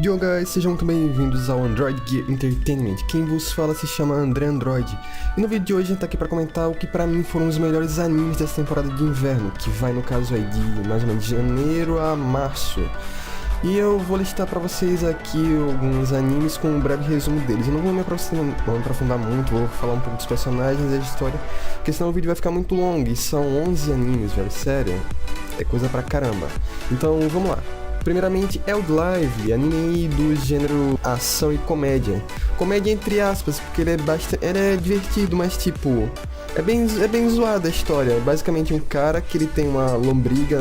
Yo guys, sejam muito bem-vindos ao Android Gear Entertainment. Quem vos fala se chama André Android. E no vídeo de hoje a gente tá aqui pra comentar o que pra mim foram os melhores animes dessa temporada de inverno, que vai no caso aí de mais ou menos de janeiro a março. E eu vou listar pra vocês aqui alguns animes com um breve resumo deles. Eu não vou me aprofundar muito, vou falar um pouco dos personagens e da história, porque senão o vídeo vai ficar muito longo, e são 11 animes, velho, sério. É coisa pra caramba. Então vamos lá. Primeiramente, Eldlive, anime do gênero ação e comédia. Comédia entre aspas, porque ele é divertido, mas tipo, é bem zoada a história. Basicamente um cara que ele tem uma lombriga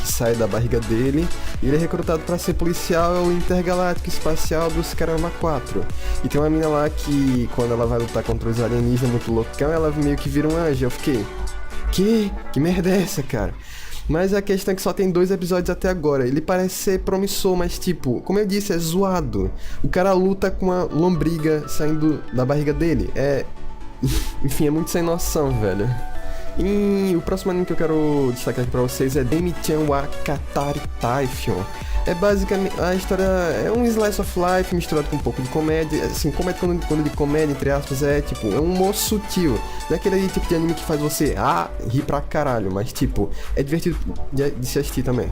que sai da barriga dele, e ele é recrutado para ser policial intergaláctico espacial dos Caramba 4. E tem uma mina lá que, quando ela vai lutar contra os alienígenas muito loucão, ela meio que vira um anjo. Eu fiquei, que merda é essa, cara? Mas a questão é que só tem 2 episódios até agora. Ele parece ser promissor, mas tipo, como eu disse, é zoado. O cara luta com uma lombriga saindo da barriga dele. Enfim, é muito sem noção, velho. E o próximo anime que eu quero destacar aqui pra vocês é Demi-chan wa Katari Typhoon. É basicamente, a história é um slice of life misturado com um pouco de comédia. Assim, comédia, quando de comédia, entre aspas, é tipo, é um humor sutil. Não é aquele tipo de anime que faz você rir pra caralho, mas tipo, é divertido de se assistir também.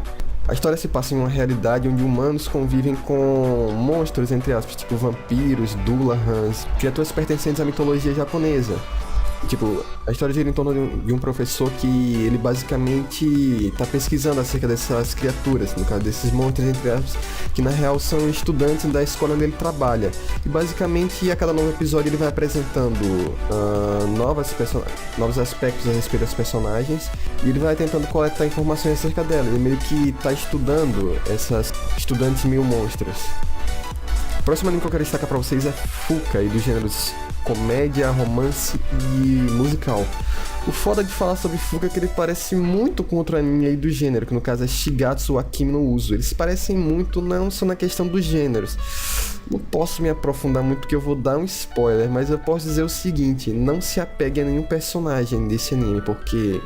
A história se passa em uma realidade onde humanos convivem com monstros, entre aspas, tipo vampiros, duergars, criaturas pertencentes à mitologia japonesa. Tipo, a história gira em torno de um professor que ele basicamente tá pesquisando acerca dessas criaturas, no caso desses monstros, entre aspas, que na real são estudantes da escola onde ele trabalha. E basicamente a cada novo episódio ele vai apresentando novos aspectos a respeito das personagens, e ele vai tentando coletar informações acerca dela. Ele meio que tá estudando essas estudantes mil monstros. O próximo anime que eu quero destacar pra vocês é Fuka, e dos gêneros comédia, romance e musical. O foda de falar sobre Fuka é que ele parece muito com outro anime aí do gênero, que no caso é Shigatsu wa Kimi no Uso. Eles parecem muito, não só na questão dos gêneros. Não posso me aprofundar muito porque eu vou dar um spoiler, mas eu posso dizer o seguinte: não se apegue a nenhum personagem desse anime, porque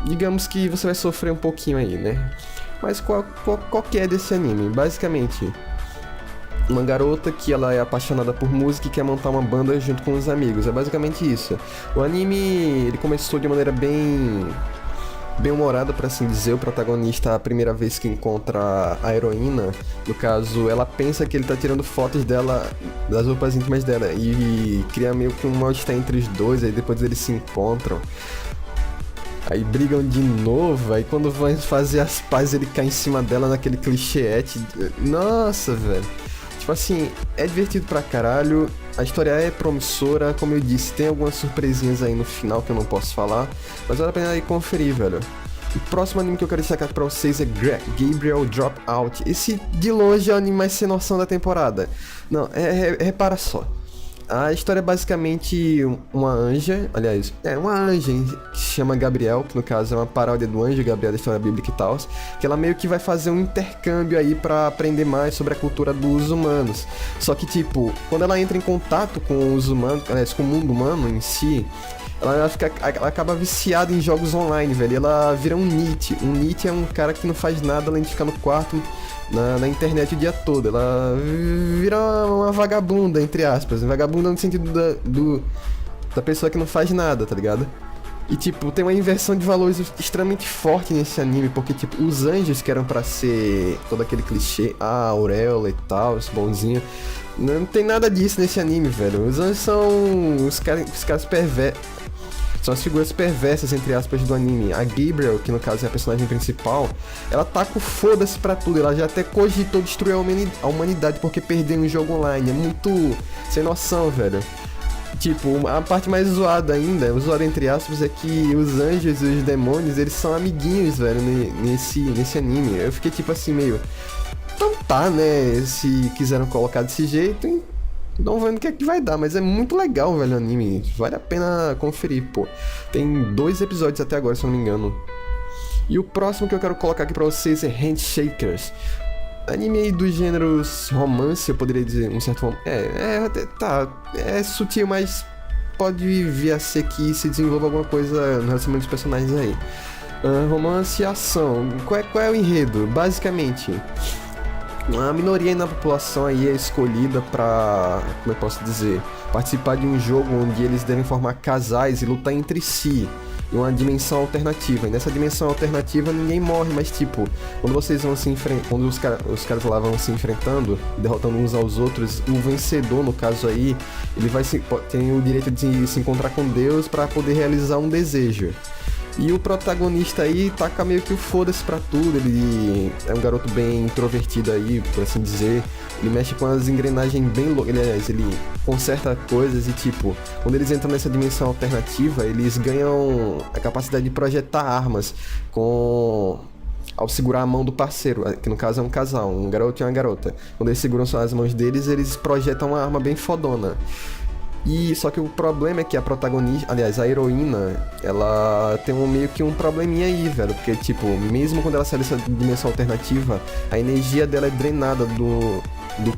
digamos que você vai sofrer um pouquinho aí, né? Mas qual que é desse anime? Basicamente, uma garota que ela é apaixonada por música e quer montar uma banda junto com os amigos. É basicamente isso. O anime, ele começou de maneira bem humorada, por assim dizer. O protagonista, a primeira vez que encontra a heroína, no caso, ela pensa que ele tá tirando fotos dela, das roupas íntimas dela, e cria meio que um mal-estar entre os dois. Aí depois eles se encontram, aí brigam de novo, aí quando vão fazer as pazes ele cai em cima dela naquele clichêete. Nossa, velho. Tipo assim, é divertido pra caralho, a história é promissora, como eu disse, tem algumas surpresinhas aí no final que eu não posso falar, mas vale a pena aí conferir, velho. O próximo anime que eu quero destacar pra vocês é Gabriel Dropout. Esse de longe é o anime mais sem noção da temporada. Não, repara só. A história é basicamente uma anja, aliás, uma anja que se chama Gabriel, que no caso é uma paródia do anjo Gabriel da história bíblica e tal, que ela meio que vai fazer um intercâmbio aí pra aprender mais sobre a cultura dos humanos. Só que tipo, quando ela entra em contato com os humanos, aliás, com o mundo humano em si, ela acaba viciada em jogos online, velho. E ela vira um NEET. Um NEET é um cara que não faz nada além de ficar no quarto, na internet o dia todo. Ela vira uma vagabunda, entre aspas. Vagabunda no sentido da pessoa que não faz nada, tá ligado? E tipo, tem uma inversão de valores extremamente forte nesse anime, porque tipo, os anjos que eram pra ser todo aquele clichê, auréola e tal, esse bonzinho, não tem nada disso nesse anime, velho. Os anjos são os caras perversos. São as figuras perversas, entre aspas, do anime. A Gabriel, que no caso é a personagem principal, ela tá com foda-se pra tudo. Ela já até cogitou destruir a humanidade porque perdeu um jogo online. É muito sem noção, velho. Tipo, a parte mais zoada ainda, zoada entre aspas, é que os anjos e os demônios, eles são amiguinhos, velho, nesse anime. Eu fiquei tipo assim, meio... Então tá, né, se quiseram colocar desse jeito, não vendo o que é que vai dar, mas é muito legal, velho, o anime. Vale a pena conferir, pô. Tem 2 episódios até agora, se eu não me engano. E o próximo que eu quero colocar aqui pra vocês é Handshakers. Anime aí dos gêneros romance, eu poderia dizer, um certo romance. É sutil, mas pode vir a ser que se desenvolva alguma coisa no relacionamento dos personagens aí. Romance e ação. Qual é o enredo? Basicamente, uma minoria na população aí é escolhida pra, como eu posso dizer, participar de um jogo onde eles devem formar casais e lutar entre si em uma dimensão alternativa. E nessa dimensão alternativa ninguém morre, mas tipo, quando vocês vão se enfrentar, quando os caras lá vão se enfrentando e derrotando uns aos outros, o vencedor, no caso aí, ele tem o direito de se encontrar com Deus para poder realizar um desejo. E o protagonista aí taca meio que o foda-se pra tudo, ele é um garoto bem introvertido aí, por assim dizer. Ele mexe com as engrenagens bem loucas, ele conserta coisas e tipo, quando eles entram nessa dimensão alternativa, eles ganham a capacidade de projetar armas ao segurar a mão do parceiro, que no caso é um casal, um garoto e uma garota. Quando eles seguram as mãos deles, eles projetam uma arma bem fodona. E só que o problema é que a protagonista, aliás, a heroína, ela tem meio que um probleminha aí, velho. Porque, tipo, mesmo quando ela sai dessa dimensão alternativa, a energia dela é drenada do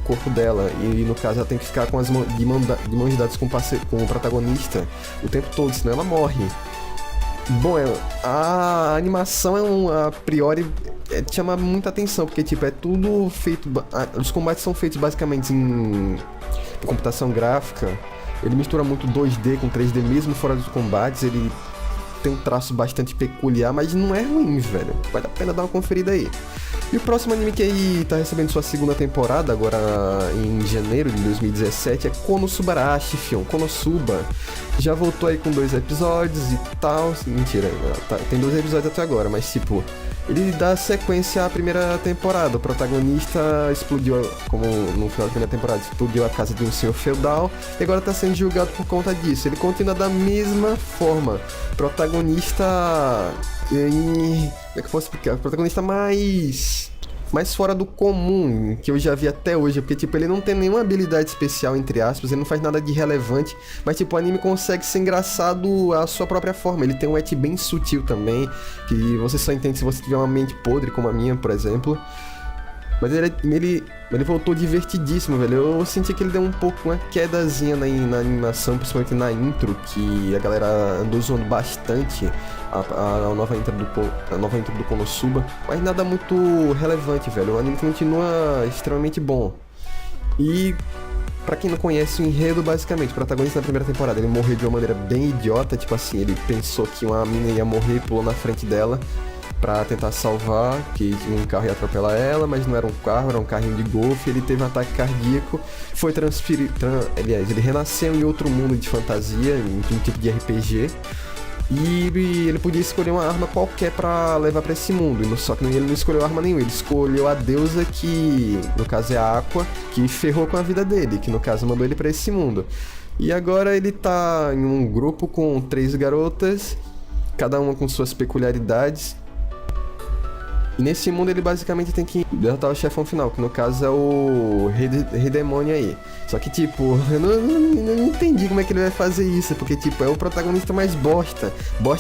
corpo dela. E no caso ela tem que ficar com de mãos dadas com o protagonista o tempo todo, senão ela morre. Bom, a animação a priori chama muita atenção, porque tipo, é tudo feito. Os combates são feitos basicamente em computação gráfica. Ele mistura muito 2D com 3D mesmo fora dos combates, ele tem um traço bastante peculiar, mas não é ruim, velho. Vale a pena dar uma conferida aí. E o próximo anime que aí tá recebendo sua segunda temporada, agora em janeiro de 2017, é Konosubarashi, fião. Konosuba já voltou aí com 2 episódios e tal. Mentira, tem 2 episódios até agora, mas tipo, ele dá sequência à primeira temporada. O protagonista explodiu, como no final da primeira temporada, explodiu a casa de um senhor feudal e agora tá sendo julgado por conta disso. Ele continua da mesma forma. Protagonista como é que eu posso explicar? Protagonista mais fora do comum que eu já vi até hoje, porque tipo, ele não tem nenhuma habilidade especial, entre aspas, ele não faz nada de relevante, mas tipo, o anime consegue ser engraçado à sua própria forma. Ele tem um eti bem sutil também, que você só entende se você tiver uma mente podre como a minha, por exemplo. Mas ele voltou divertidíssimo, velho. Eu senti que ele deu uma quedazinha na animação, principalmente na intro, que a galera andou zoando bastante a nova intro do Konosuba. Mas nada muito relevante, velho. O anime continua extremamente bom. E pra quem não conhece o enredo, basicamente, o protagonista na primeira temporada, ele morreu de uma maneira bem idiota, tipo assim, ele pensou que uma mina ia morrer e pulou na frente dela pra tentar salvar, que um carro ia atropelar ela, mas não era um carro, era um carrinho de golfe. Ele teve um ataque cardíaco, foi aliás, ele renasceu em outro mundo de fantasia, em um tipo de RPG, e ele podia escolher uma arma qualquer pra levar pra esse mundo, só que ele não escolheu arma nenhuma, ele escolheu a deusa que, no caso é a Aqua, que ferrou com a vida dele, que no caso mandou ele pra esse mundo. E agora ele tá em um grupo com 3 garotas, cada uma com suas peculiaridades. E nesse mundo ele basicamente tem que derrotar o chefão final, que no caso é o Rei Demônio aí. Só que tipo, eu não entendi como é que ele vai fazer isso, porque tipo, é o protagonista mais bosta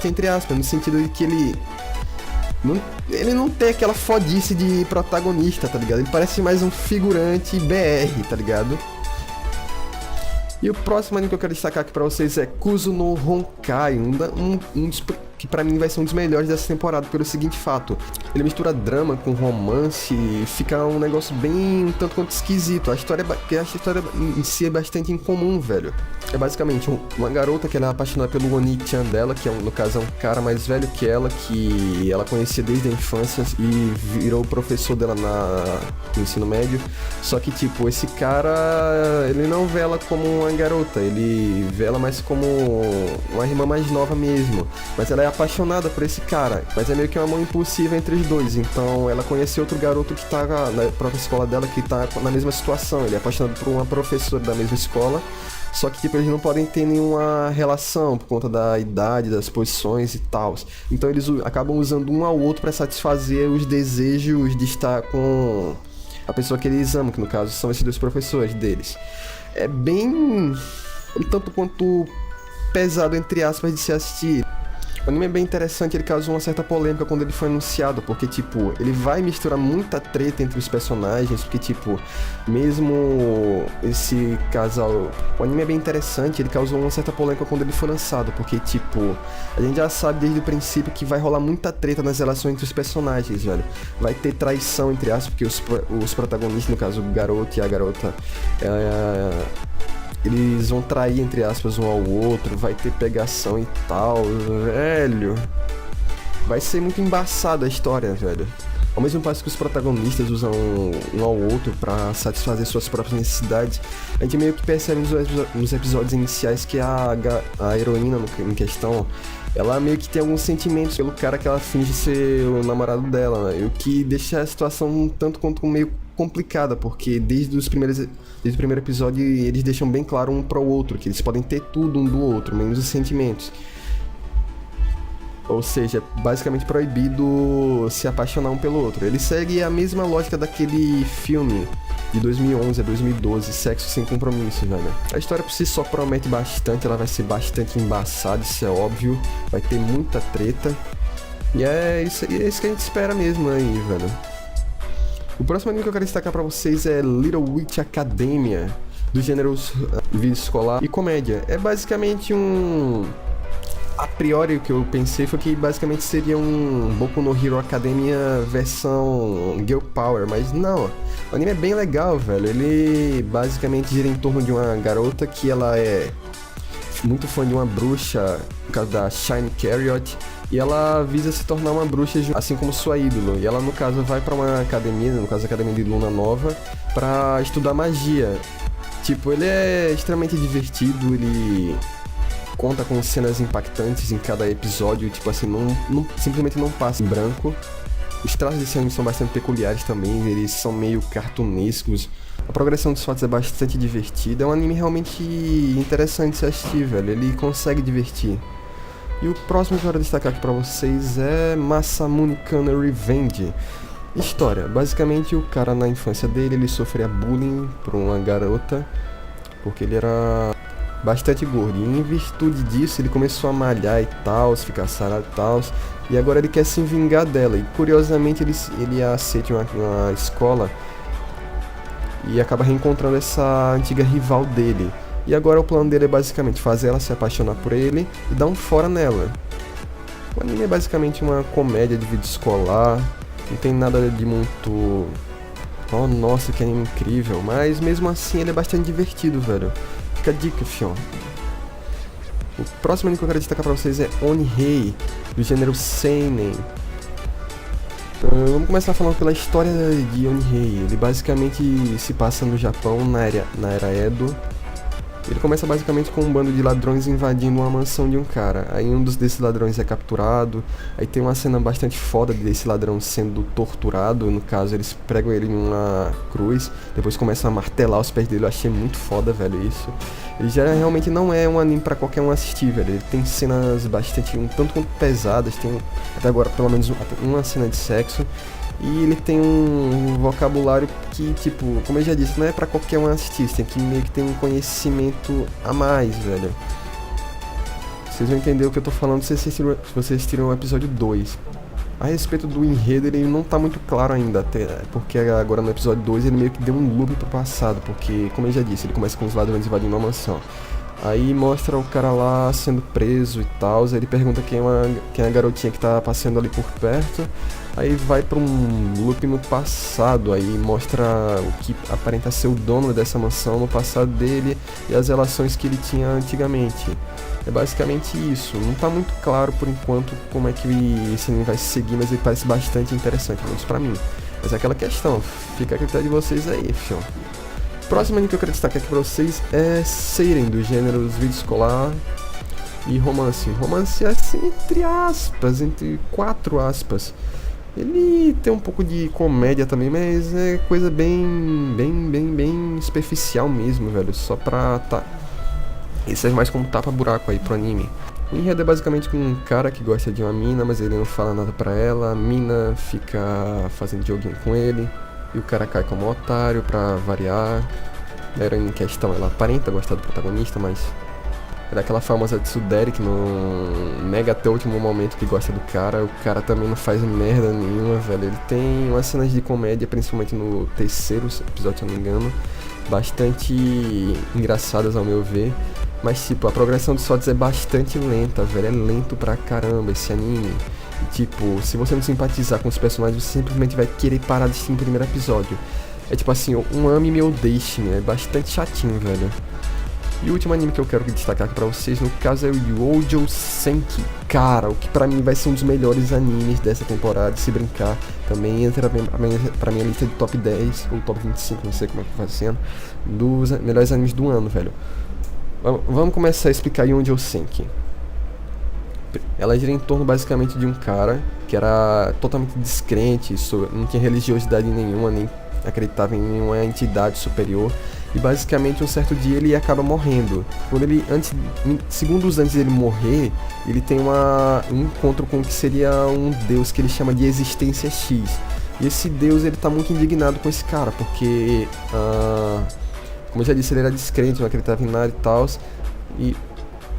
entre aspas, no sentido de que ele não tem aquela fodice de protagonista, tá ligado? Ele parece mais um figurante BR, tá ligado? E o próximo anime que eu quero destacar aqui pra vocês é Kuzu no Honkai, que pra mim vai ser um dos melhores dessa temporada, pelo seguinte fato: ele mistura drama com romance e fica um negócio bem um tanto quanto esquisito. A história em si é bastante incomum, velho. É basicamente uma garota que ela é apaixonada pelo Oni-chan dela, que no caso é um cara mais velho que ela conhecia desde a infância e virou professor dela no ensino médio. Só que tipo, esse cara, ele não vê ela como uma garota, ele vê ela mais como uma irmã mais nova mesmo. Mas ela é apaixonada por esse cara, mas é meio que um amor impulsivo entre os dois. Então ela conhece outro garoto que tá na própria escola dela, que tá na mesma situação. Ele é apaixonado por uma professora da mesma escola, só que tipo, eles não podem ter nenhuma relação por conta da idade, das posições e tal. Então eles acabam usando um ao outro para satisfazer os desejos de estar com a pessoa que eles amam, que no caso são esses 2 professores deles. É bem um tanto quanto pesado, entre aspas, de se assistir. O anime é bem interessante, ele causou uma certa polêmica quando ele foi anunciado, porque, tipo, ele vai misturar muita treta entre os personagens, porque, tipo, mesmo esse casal... O anime é bem interessante, ele causou uma certa polêmica quando ele foi lançado, porque, tipo, a gente já sabe desde o princípio que vai rolar muita treta nas relações entre os personagens, velho. Vai ter traição, entre aspas, porque os protagonistas, no caso, o garoto e a garota, eles vão trair, entre aspas, um ao outro, vai ter pegação e tal, velho. Vai ser muito embaçada a história, velho. Ao mesmo passo que os protagonistas usam um ao outro pra satisfazer suas próprias necessidades, a gente meio que percebe nos episódios iniciais que a heroína em questão, ela meio que tem alguns sentimentos pelo cara que ela finge ser o namorado dela, né? E o que deixa a situação um tanto quanto meio complicada, porque desde o primeiro episódio eles deixam bem claro um pro outro, que eles podem ter tudo um do outro, menos os sentimentos. Ou seja, é basicamente proibido se apaixonar um pelo outro. Ele segue a mesma lógica daquele filme de 2011 a 2012, Sexo Sem Compromisso, velho. A história por si só promete bastante, ela vai ser bastante embaçada, isso é óbvio. Vai ter muita treta. E é isso que a gente espera mesmo aí, velho. O próximo anime que eu quero destacar pra vocês é Little Witch Academia, do gênero vídeo escolar e comédia. É basicamente a priori, o que eu pensei foi que basicamente seria um Boku no Hero Academia versão Girl Power, mas não. O anime é bem legal, velho. Ele basicamente gira em torno de uma garota que ela é muito fã de uma bruxa, no caso da Shine Chariot, e ela visa se tornar uma bruxa assim como sua ídolo. E ela, no caso, vai pra uma academia, no caso a Academia de Luna Nova, pra estudar magia. Tipo, ele é extremamente divertido, ele conta com cenas impactantes em cada episódio, tipo assim, simplesmente não passa em branco. Os traços desse anime são bastante peculiares também, eles são meio cartunescos. A progressão dos fatos é bastante divertida, é um anime realmente interessante de se assistir, velho, ele consegue divertir. E o próximo que eu quero destacar aqui pra vocês é Masamune Kana Revenge. História, basicamente o cara na infância dele, ele sofria bullying por uma garota, porque ele era bastante gordo, e em virtude disso ele começou a malhar e tal, ficar sarado e tal, e agora ele quer se vingar dela, e curiosamente ele aceita uma escola e acaba reencontrando essa antiga rival dele, e agora o plano dele é basicamente fazer ela se apaixonar por ele e dar um fora nela. O anime é basicamente uma comédia de vídeo escolar, não tem nada de muito... Oh, nossa, que anime incrível, mas mesmo assim ele é bastante divertido, velho. Fica a dica, fião. O próximo anime que eu quero destacar pra vocês é Oni-Hei, do gênero seinen. Vamos começar falando pela história de Oni-Hei. Ele basicamente se passa no Japão, na era Edo. Ele começa basicamente com um bando de ladrões invadindo uma mansão de um cara. Aí um desses ladrões é capturado. Aí tem uma cena bastante foda desse ladrão sendo torturado. No caso, eles pregam ele em uma cruz. Depois começam a martelar os pés dele. Eu achei muito foda, velho, isso. Ele já realmente não é um anime pra qualquer um assistir, velho. Ele tem cenas bastante, um tanto quanto pesadas. Tem até agora pelo menos uma cena de sexo. E ele tem um vocabulário que, tipo, como eu já disse, não é pra qualquer um assistir, você tem que meio que ter um conhecimento a mais, velho. Vocês vão entender o que eu tô falando se vocês assistirem o episódio 2. A respeito do enredo, ele não tá muito claro ainda, até porque agora no episódio 2 ele meio que deu um loop pro passado, porque, como eu já disse, ele começa com os ladrões invadindo uma mansão. Aí mostra o cara lá sendo preso e tal, aí ele pergunta quem é a garotinha que tá passeando ali por perto. Aí vai pra um loop no passado, aí mostra o que aparenta ser o dono dessa mansão no passado dele e as relações que ele tinha antigamente. É basicamente isso, não tá muito claro por enquanto como é que esse anime vai seguir, mas ele parece bastante interessante, pelo menos pra mim. Mas é aquela questão, fica a critério de vocês aí, fião. O próximo anime que eu quero destacar aqui pra vocês é Seiren, do gênero vídeo escolar e romance. Romance assim, entre 4 aspas. Ele tem um pouco de comédia também, mas é coisa bem superficial mesmo, velho. Só pra ele serve mais como tapa-buraco aí pro anime. O enredo é basicamente com um cara que gosta de uma mina, mas ele não fala nada pra ela. A mina fica fazendo joguinho com ele e o cara cai como otário pra variar. A heroína em questão, ela aparenta gostar do protagonista, mas Era aquela famosa tsundere que não nega até o último momento que gosta do cara. O cara também não faz merda nenhuma, velho. Ele tem umas cenas de comédia, principalmente no terceiro episódio, se eu não me engano, bastante engraçadas ao meu ver. Mas tipo, a progressão dos SWORDs é bastante lenta, velho. É lento pra caramba esse anime. E, tipo, se você não simpatizar com os personagens, você simplesmente vai querer parar de assistir no primeiro episódio. É tipo assim, um ame-me ou deixe-me. É bastante chatinho, velho. E o último anime que eu quero destacar aqui pra vocês, no caso, é o Youjo Senki. Cara, o que pra mim vai ser um dos melhores animes dessa temporada, se brincar. Também entra pra minha lista de top 10, ou top 25, não sei como é que vai sendo, dos melhores animes do ano, velho. Vamos começar a explicar Youjo Senki. Ela gira em torno basicamente de um cara que era totalmente descrente, não tinha religiosidade nenhuma, nem acreditava em nenhuma entidade superior. E basicamente um certo dia ele acaba morrendo. Quando ele, segundos antes dele morrer, ele tem um encontro com o que seria um deus que ele chama de Existência X. E esse deus, ele tá muito indignado com esse cara, porque, como eu já disse, ele era descrente, não acreditava em nada e tal. E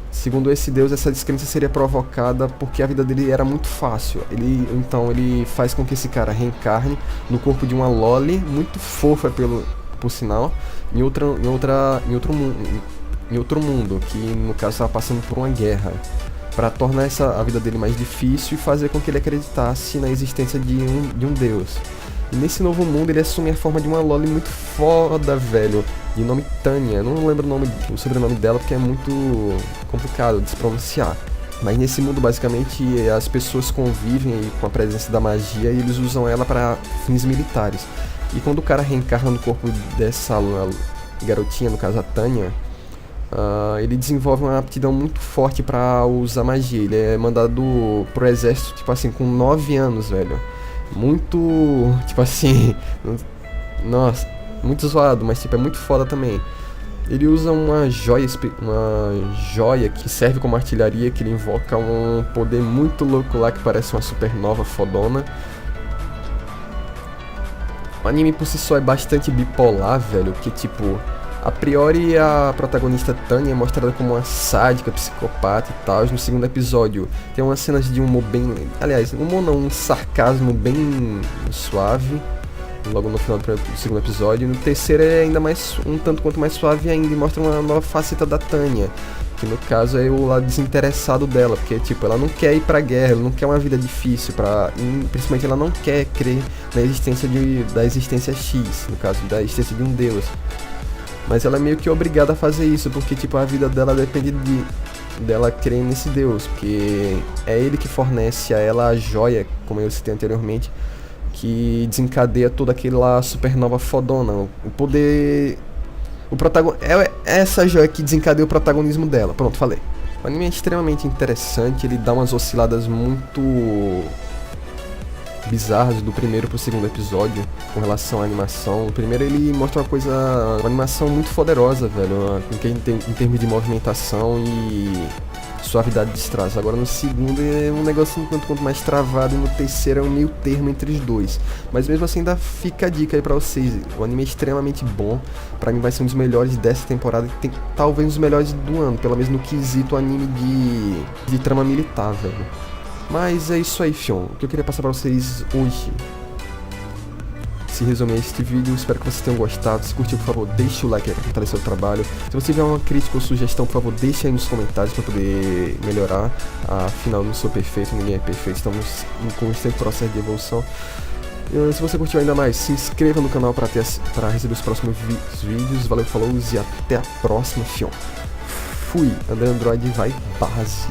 segundo esse deus, essa descrença seria provocada porque a vida dele era muito fácil. Então ele faz com que esse cara reencarne no corpo de uma loli, muito fofa por sinal, em outro mundo, que no caso estava passando por uma guerra, para tornar a vida dele mais difícil e fazer com que ele acreditasse na existência de um deus. E nesse novo mundo ele assume a forma de uma loli muito foda, velho, de nome Tanya. Eu não lembro o sobrenome dela porque é muito complicado de se pronunciar. Mas nesse mundo, basicamente, as pessoas convivem aí com a presença da magia e eles usam ela para fins militares. E quando o cara reencarna no corpo dessa garotinha, no caso a Tanya, ele desenvolve uma aptidão muito forte para usar magia. Ele é mandado pro exército, tipo assim, com 9 anos, velho. Muito, tipo assim, nossa, muito zoado, mas tipo, é muito foda também. Ele usa uma joia que serve como artilharia, que ele invoca um poder muito louco lá, que parece uma supernova fodona. O anime por si só é bastante bipolar, velho, que tipo, a priori a protagonista Tanya é mostrada como uma sádica, psicopata e tal. No segundo episódio tem umas cenas de humor bem... Aliás, humor não, um sarcasmo bem suave, logo no final do segundo episódio. No terceiro é ainda mais, um tanto quanto mais suave ainda, e mostra uma nova faceta da Tanya, que no caso é o lado desinteressado dela, porque tipo, ela não quer ir pra guerra, ela não quer uma vida difícil, principalmente ela não quer crer na existência da existência X, no caso da existência de um deus. Mas ela é meio que obrigada a fazer isso, porque tipo, a vida dela depende dela crer nesse deus, porque é ele que fornece a ela a joia, como eu citei anteriormente, que desencadeia toda aquela supernova fodona. O poder... É essa joia que desencadeia o protagonismo dela. Pronto, falei. O anime é extremamente interessante, ele dá umas osciladas muito bizarras do primeiro pro segundo episódio com relação à animação. O primeiro ele mostra uma animação muito poderosa, velho, em termos de movimentação e suavidade de traços. Agora no segundo é um negócio um tanto quanto mais travado, e no terceiro é um meio termo entre os dois. Mas mesmo assim ainda fica a dica aí pra vocês. O anime é extremamente bom, pra mim vai ser um dos melhores dessa temporada, e talvez um dos melhores do ano, pelo menos no quesito anime de trama militar, velho. Mas é isso aí, fion. O que eu queria passar pra vocês hoje se resume a este vídeo. Espero que vocês tenham gostado. Se curtiu, por favor, deixe o like aí pra fortalecer o trabalho. Se você tiver uma crítica ou sugestão, por favor, deixe aí nos comentários pra poder melhorar. Afinal, eu não sou perfeito, ninguém é perfeito, estamos em constante processo de evolução. Se você curtiu ainda mais, se inscreva no canal pra receber os próximos vídeos. Valeu, falou e até a próxima, fion. Fui, André Android vai base.